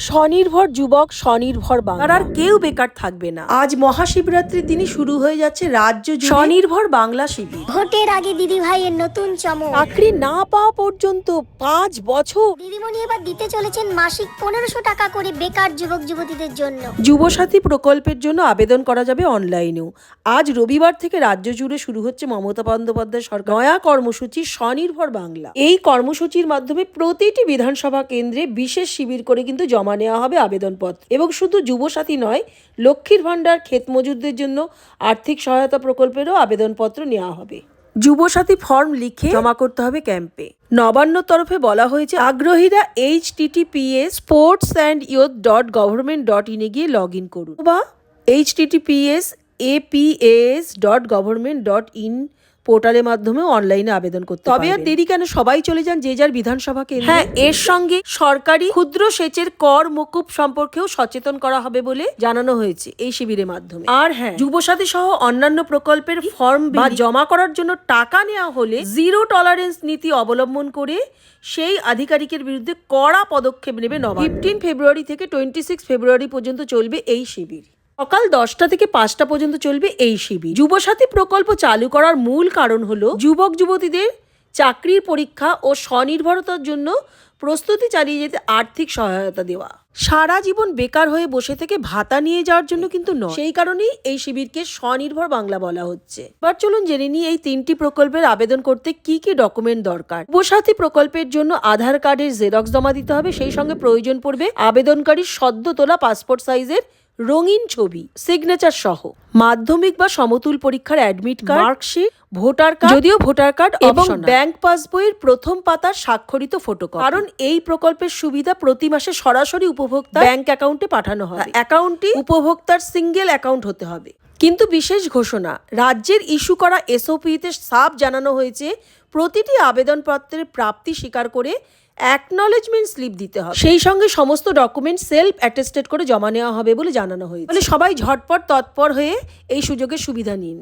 স্বনির্ভর যুবক স্বনির্ভর বাংলা আর কেউ বেকার থাকবে না। আজ মহাশিবরাত্রির দিনই শুরু হয়ে যাচ্ছে রাজ্য জুড়ে স্বনির্ভর বাংলা শিবির। ভোটের আগে দিদি ভাইয়ের নতুন চমক। চাকরি না পাওয়া পর্যন্ত 5 বছর দিদিমণি এবার দিতে চলেছেন মাসিক 1500 টাকা করে বেকার যুবক যুবতীদের জন্য। যুবসাথী প্রকল্পের জন্য আবেদন করা যাবে অনলাইনেও। আজ রবিবার থেকে রাজ্য জুড়ে শুরু হচ্ছে মমতা বন্দ্যোপাধ্যায় সরকার নয়া কর্মসূচি স্বনির্ভর বাংলা। এই কর্মসূচির মাধ্যমে প্রতিটি বিধানসভা কেন্দ্রে বিশেষ শিবির করে কিন্তু জমা নেওয়া হবে আবেদনপত্র। এবং শুধু যুবসাথী নয়, লক্ষ্মীর ভাণ্ডার, ক্ষেত মজুরদের জন্য আর্থিক সহায়তা প্রকল্পেরও আবেদনপত্র নেওয়া হবে। যুবসাথী ফর্ম লিখে জমা করতে হবে ক্যাম্পে। নবান্নর তরফে বলা হয়েছে আগ্রহীরা https sportsandyouth.government.in এ গিয়ে লগ ইন করুন বা https://apas.government.in পোর্টালের মাধ্যমে অনলাইনে আবেদন করতে তবে আর দেরি কেন, সবাই চলে যান যে যার বিধানসভা কেন্দ্রে। হ্যাঁ, এর সঙ্গে সরকারি ক্ষুদ্র সেচের কর মকুব সম্পর্কেও সচেতন করা হবে বলে জানানো হয়েছে এই শিবিরের মাধ্যমে। আর হ্যাঁ, যুবসাথী সহ অন্যান্য প্রকল্পের ফর্ম বা জমা করার জন্য টাকা নেওয়া হলে জিরো টলারেন্স নীতি অবলম্বন করে সেই আধিকারিকের বিরুদ্ধে কড়া পদক্ষেপ নেবে নবান্ন। 15 ফেব্রুয়ারি থেকে 26 ফেব্রুয়ারি পর্যন্ত চলবে এই শিবির। সকাল 10টা থেকে 5টা পর্যন্ত চলবে এই শিবির। যুবসাথী প্রকল্প চালু করার মূল কারণ হলো যুবক যুবতীদের চাকরির পরীক্ষা ও স্বনির্ভরতার জন্য প্রস্তুতি চালিয়ে যেতে আর্থিক সহায়তা দেওয়া। সারা জীবন বেকার হয়ে বসে থেকে ভাতা নিয়ে যাওয়ার জন্য কিন্তু নয়। সেই কারণেই এই শিবিরকে স্বনির্ভর বাংলা বলা হচ্ছে। এবার চলুন জেনে নিই এই 3টি প্রকল্পের আবেদন করতে কি কি ডকুমেন্ট দরকার। যুবসাথী প্রকল্পের জন্য আধার কার্ডের জেরক্স জমা দিতে হবে। সেই সঙ্গে প্রয়োজন পড়বে আবেদনকারীর সদ্য তোলা পাসপোর্ট সাইজের রঙিন ছবি, সিগনেচার সহ, মাধ্যমিক বা সমতুল পরীক্ষার admit card, marksheet, voter card, যদিও ভোটার কার্ড এবং ব্যাংক পাসবইয়ের প্রথম পাতার স্বাক্ষরিত ফটোকপি। কারণ এই প্রকল্পের সুবিধা প্রতি মাসে সরাসরি উপভোক্তা ব্যাংক অ্যাকাউন্টে পাঠানো হবে। অ্যাকাউন্টটি উপভোক্তার সিঙ্গেল অ্যাকাউন্ট হতে হবে। কিন্তু বিশেষ ঘোষণা, রাজ্যের ইস্যু করা এসওপিতে সাফ জানানো হয়েছে প্রতিটি আবেদনপত্রের প্রাপ্তি স্বীকার করে অ্যাকনলেজমেন্ট স্লিপ দিতে হবে। সেই সঙ্গে সমস্ত ডকুমেন্ট সেলফ অ্যাটেস্টেড করে জমা নেওয়া হবে বলে জানানো হয়েছে। সবাই ঝটপট তৎপর হয়ে এই সুযোগের সুবিধা নিন।